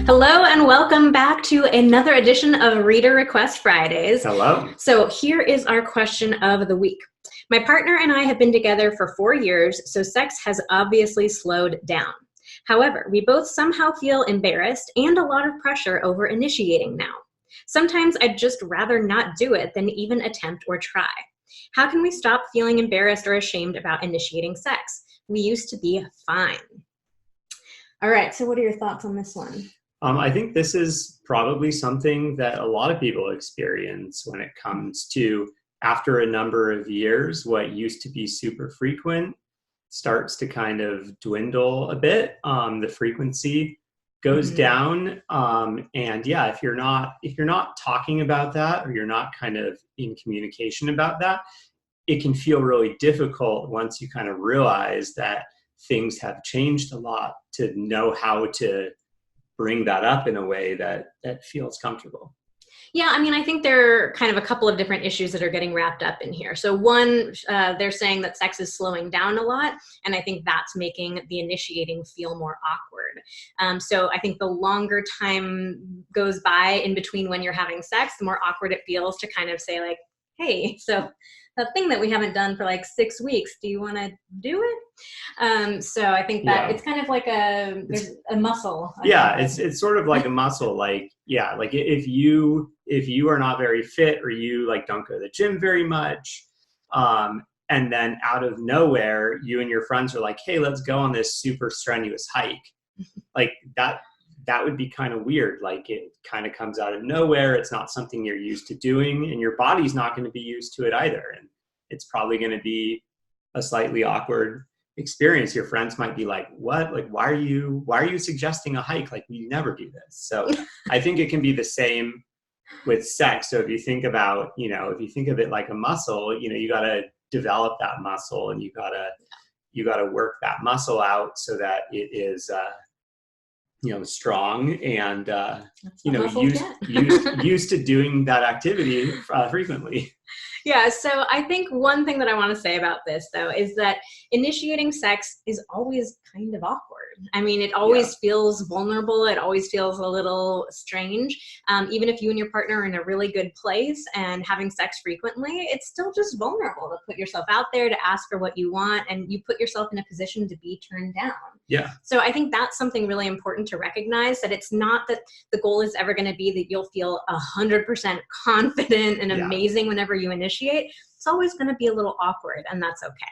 Hello and welcome back to another edition of Reader Request Fridays. Hello. So here is our question of the week. My partner and I have been together for 4 years, so sex has obviously slowed down. However, we both somehow feel embarrassed and a lot of pressure over initiating now. Sometimes I'd just rather not do it than even attempt or try. How can we stop feeling embarrassed or ashamed about initiating sex? We used to be fine. All right, so what are your thoughts on this one? I think this is probably something that a lot of people experience when it comes to, after a number of years, what used to be super frequent starts to kind of dwindle a bit. The frequency goes down. And yeah, if you're not talking about that, or you're not kind of in communication about that, it can feel really difficult once you kind of realize that things have changed a lot to know how to bring that up in a way that feels comfortable. Yeah, I mean, I think there are kind of a couple of different issues that are getting wrapped up in here. So one, they're saying that sex is slowing down a lot, and I think that's making the initiating feel more awkward. So I think the longer time goes by in between when you're having sex, the more awkward it feels to kind of say like, hey, so that thing that we haven't done for like 6 weeks, do you want to do it? So I think that it's kind of like there's a muscle. It's sort of like a muscle. Like if you are not very fit, or you like don't go to the gym very much, and then out of nowhere, you and your friends are like, hey, let's go on this super strenuous hike. Like that would be kind of weird. Like it kind of comes out of nowhere. It's not something you're used to doing, and your body's not going to be used to it either. And it's probably going to be a slightly awkward experience. Your friends might be like, what? Like, why are you suggesting a hike? Like, we never do this. So I think it can be the same with sex. So if you think of it like a muscle, you got to develop that muscle, and you got to work that muscle out so that it is, strong and, used to doing that activity frequently. Yeah, so I think one thing that I want to say about this, though, is that initiating sex is always kind of awkward. I mean, it always feels vulnerable. It always feels a little strange. Even if you and your partner are in a really good place and having sex frequently, it's still just vulnerable to put yourself out there, to ask for what you want, and you put yourself in a position to be turned down. Yeah. So I think that's something really important to recognize, that it's not that the goal is ever going to be that you'll feel 100% confident and amazing whenever you initiate. It's always going to be a little awkward, and that's okay.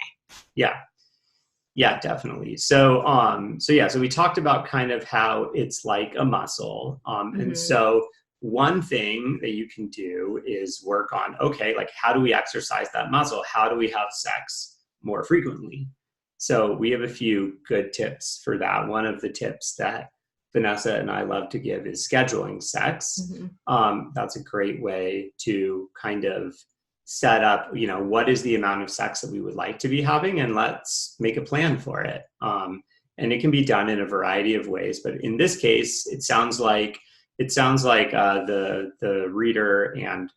Yeah, definitely. So we talked about kind of how it's like a muscle. And so one thing that you can do is work on, okay, like how do we exercise that muscle? How do we have sex more frequently? So we have a few good tips for that. One of the tips that Vanessa and I love to give is scheduling sex. That's a great way to kind of set up, what is the amount of sex that we would like to be having, and let's make a plan for it. And it can be done in a variety of ways, but in this case, it sounds like the reader and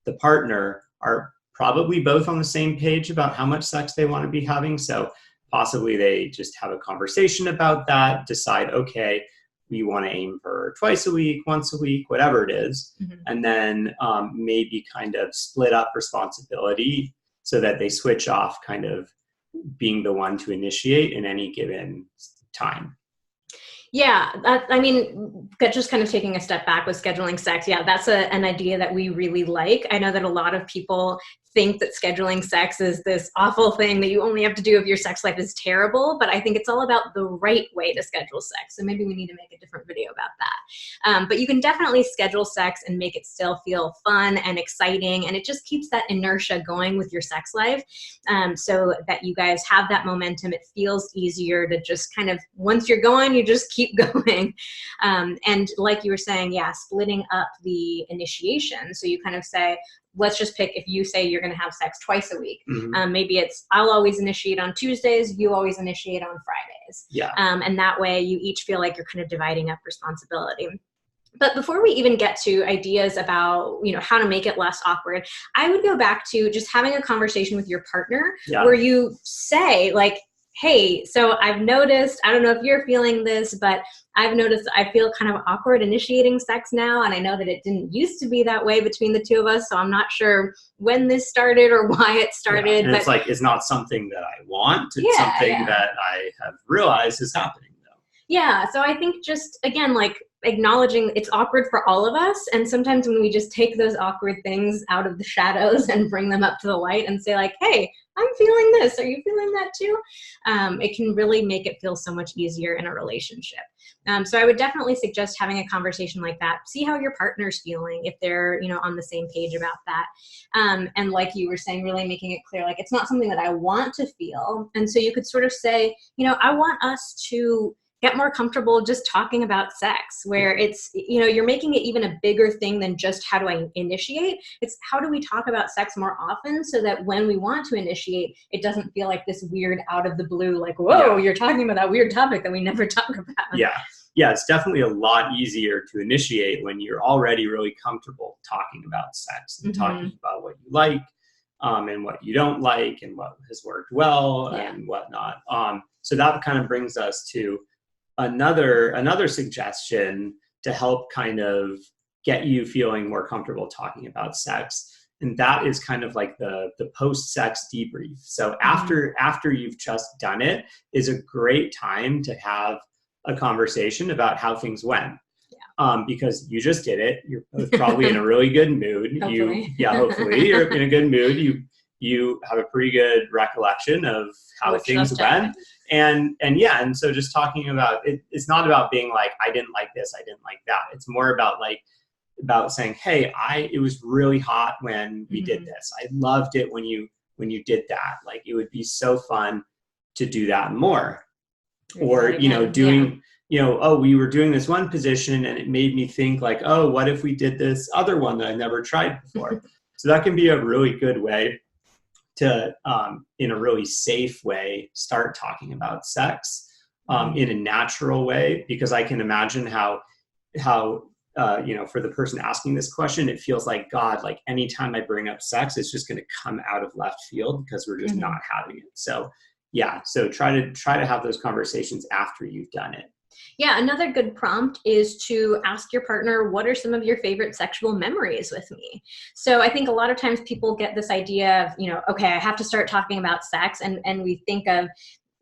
the partner are probably both on the same page about how much sex they want to be having. So possibly they just have a conversation about that, decide, okay, we want to aim for twice a week, once a week, whatever it is. And then maybe kind of split up responsibility so that they switch off kind of being the one to initiate in any given time. Yeah, just kind of taking a step back with scheduling sex. Yeah, that's an idea that we really like. I know that a lot of people think that scheduling sex is this awful thing that you only have to do if your sex life is terrible, but I think it's all about the right way to schedule sex. So maybe we need to make a different video about that. But you can definitely schedule sex and make it still feel fun and exciting, and it just keeps that inertia going with your sex life, so that you guys have that momentum. It feels easier to just kind of, once you're going, you just keep going. And like you were saying, splitting up the initiation. So you kind of say, let's just pick, if you say you're going to have sex twice a week, maybe it's, I'll always initiate on Tuesdays, you always initiate on Fridays. And that way you each feel like you're kind of dividing up responsibility. But before we even get to ideas about, how to make it less awkward, I would go back to just having a conversation with your partner where you say, like, hey, so I've noticed, I don't know if you're feeling this, but I've noticed I feel kind of awkward initiating sex now. And I know that it didn't used to be that way between the two of us. So I'm not sure when this started or why it started. And but it's like, it's not something that I want. It's yeah, something that I have realized is happening though. Yeah. So I think just, again, like acknowledging it's awkward for all of us. And sometimes when we just take those awkward things out of the shadows and bring them up to the light and say like, hey, I'm feeling this. Are you feeling that too? It can really make it feel so much easier in a relationship. So I would definitely suggest having a conversation like that. See how your partner's feeling, if they're, on the same page about that. And like you were saying, really making it clear, like it's not something that I want to feel. And so you could sort of say, I want us to get more comfortable just talking about sex, where it's, you're making it even a bigger thing than just how do I initiate. It's how do we talk about sex more often so that when we want to initiate, it doesn't feel like this weird out of the blue, like, whoa, you're talking about that weird topic that we never talk about. Yeah, it's definitely a lot easier to initiate when you're already really comfortable talking about sex and talking about what you like and what you don't like and what has worked well and whatnot. So that kind of brings us to another suggestion to help kind of get you feeling more comfortable talking about sex. And that is kind of like the post-sex debrief. So after you've just done it is a great time to have a conversation about how things went. Because you just did it. You're both probably in a really good mood. Hopefully. Hopefully you're in a good mood. You have a pretty good recollection of how things went. And so just talking about it, it's not about being like, I didn't like this, I didn't like that. It's more about saying, hey, it was really hot when we did this. I loved it when you did that. Like it would be so fun to do that more. Or, we were doing this one position and it made me think like, oh, what if we did this other one that I never tried before? So that can be a really good way to, in a really safe way, start talking about sex in a natural way, because I can imagine how for the person asking this question, it feels like, God, like anytime I bring up sex, it's just going to come out of left field because we're just not having it. So try to have those conversations after you've done it. Yeah, another good prompt is to ask your partner, what are some of your favorite sexual memories with me? So I think a lot of times people get this idea of, okay, I have to start talking about sex, and we think of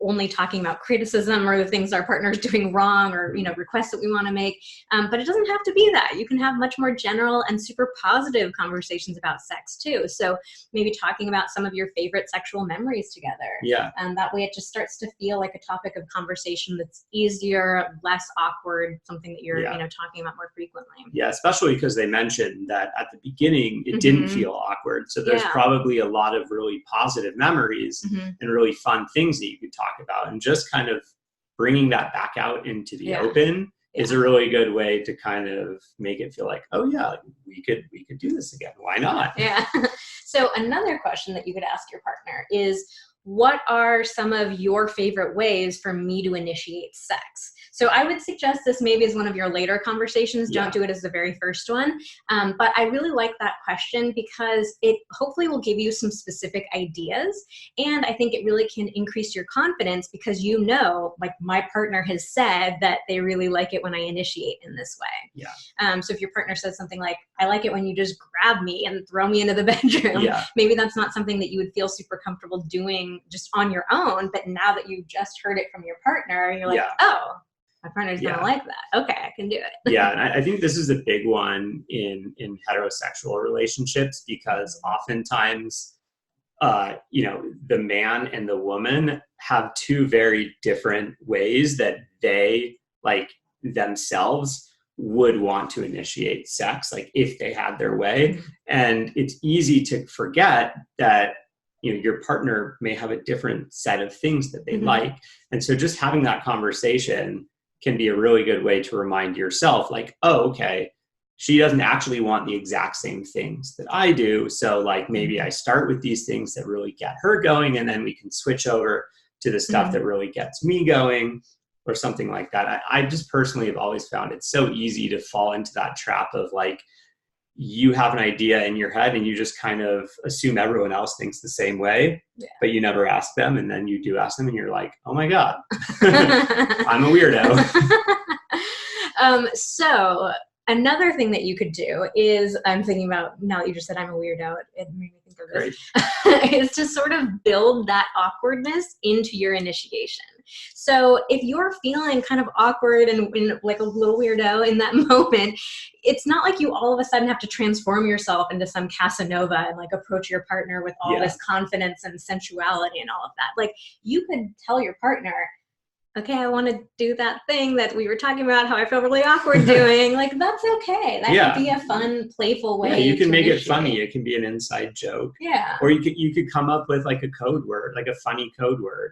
only talking about criticism or the things our partner's doing wrong or, requests that we want to make. But it doesn't have to be that. You can have much more general and super positive conversations about sex too. So maybe talking about some of your favorite sexual memories together. Yeah. And that way it just starts to feel like a topic of conversation that's easier, less awkward, something that you're, talking about more frequently. Yeah, especially because they mentioned that at the beginning, it didn't feel awkward. So there's probably a lot of really positive memories and really fun things that you could talk about, and just kind of bringing that back out into the open is a really good way to kind of make it feel like, oh yeah, we could do this again. Why not? Yeah. So another question that you could ask your partner is, what are some of your favorite ways for me to initiate sex? So I would suggest this maybe as one of your later conversations. Don't do it as the very first one. But I really like that question because it hopefully will give you some specific ideas. And I think it really can increase your confidence because like my partner has said that they really like it when I initiate in this way. Yeah. So if your partner says something like, I like it when you just grab me and throw me into the bedroom, maybe that's not something that you would feel super comfortable doing just on your own. But now that you've just heard it from your partner, you're like, oh, my partner's going to like that. Okay, I can do it. Yeah, and I think this is a big one in heterosexual relationships because oftentimes, the man and the woman have two very different ways that they, like themselves, would want to initiate sex, like if they had their way. And it's easy to forget that your partner may have a different set of things that they like. And so just having that conversation can be a really good way to remind yourself like, oh, okay, she doesn't actually want the exact same things that I do. So like maybe I start with these things that really get her going, and then we can switch over to the stuff that really gets me going or something like that. I just personally have always found it so easy to fall into that trap of like, you have an idea in your head and you just kind of assume everyone else thinks the same way, but you never ask them. And then you do ask them and you're like, oh my God, I'm a weirdo. So another thing that you could do is, I'm thinking about, now that you just said I'm a weirdo, it made me think of this, is to sort of build that awkwardness into your initiation. So if you're feeling kind of awkward and like a little weirdo in that moment, it's not like you all of a sudden have to transform yourself into some Casanova and like approach your partner with all this confidence and sensuality and all of that. Like, you could tell your partner, okay, I want to do that thing that we were talking about, how I feel really awkward doing. Like, that's okay. That could be a fun, playful way. Yeah, you can make it funny. It can be an inside joke. Yeah. Or you could come up with like a code word, like a funny code word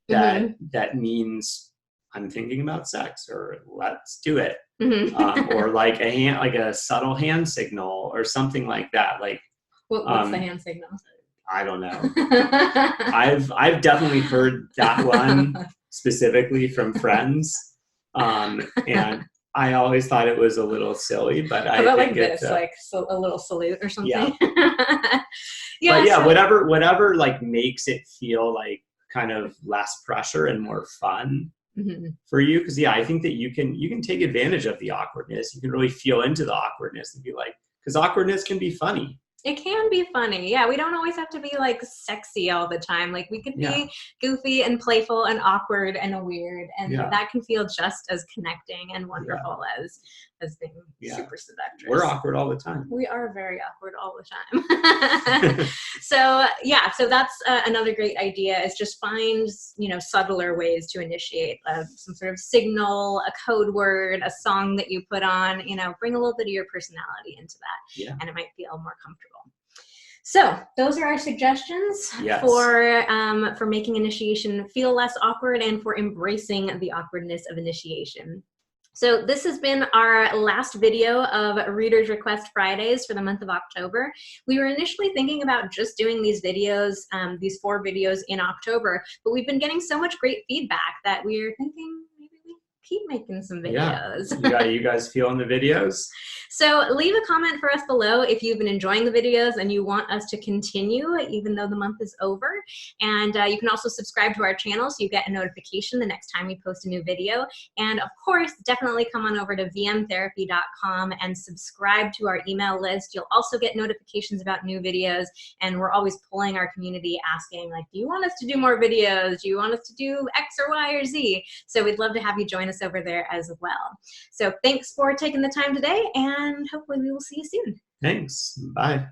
that means I'm thinking about sex, or let's do it. Or like a subtle hand signal or something like that. Like, what's the hand signal? I don't know. I've definitely heard that one specifically from friends, and I always thought it was a little silly, but I about think like this, like a little salute or something. Yeah. But yeah, whatever like makes it feel like kind of less pressure and more fun for you, because I think that you can take advantage of the awkwardness. You can really feel into the awkwardness and be like, because awkwardness can be funny. It can be funny. Yeah, we don't always have to be like sexy all the time. Like, we could be goofy and playful and awkward and weird, and that can feel just as connecting and wonderful as being super seductive. We're awkward all the time. We are very awkward all the time. So that's another great idea, is just find, subtler ways to initiate some sort of signal, a code word, a song that you put on, bring a little bit of your personality into that, and it might feel more comfortable. So those are our suggestions for making initiation feel less awkward and for embracing the awkwardness of initiation. So this has been our last video of Readers Request Fridays for the month of October. We were initially thinking about just doing these videos, these 4 videos in October, but we've been getting so much great feedback that we're thinking maybe we keep making some videos. You guys feeling the videos? So leave a comment for us below if you've been enjoying the videos and you want us to continue even though the month is over. And you can also subscribe to our channel so you get a notification the next time we post a new video. And of course, definitely come on over to vmtherapy.com and subscribe to our email list. You'll also get notifications about new videos, and we're always polling our community asking, like, do you want us to do more videos? Do you want us to do X or Y or Z? So we'd love to have you join us over there as well. So thanks for taking the time today, and hopefully we will see you soon. Thanks. Bye.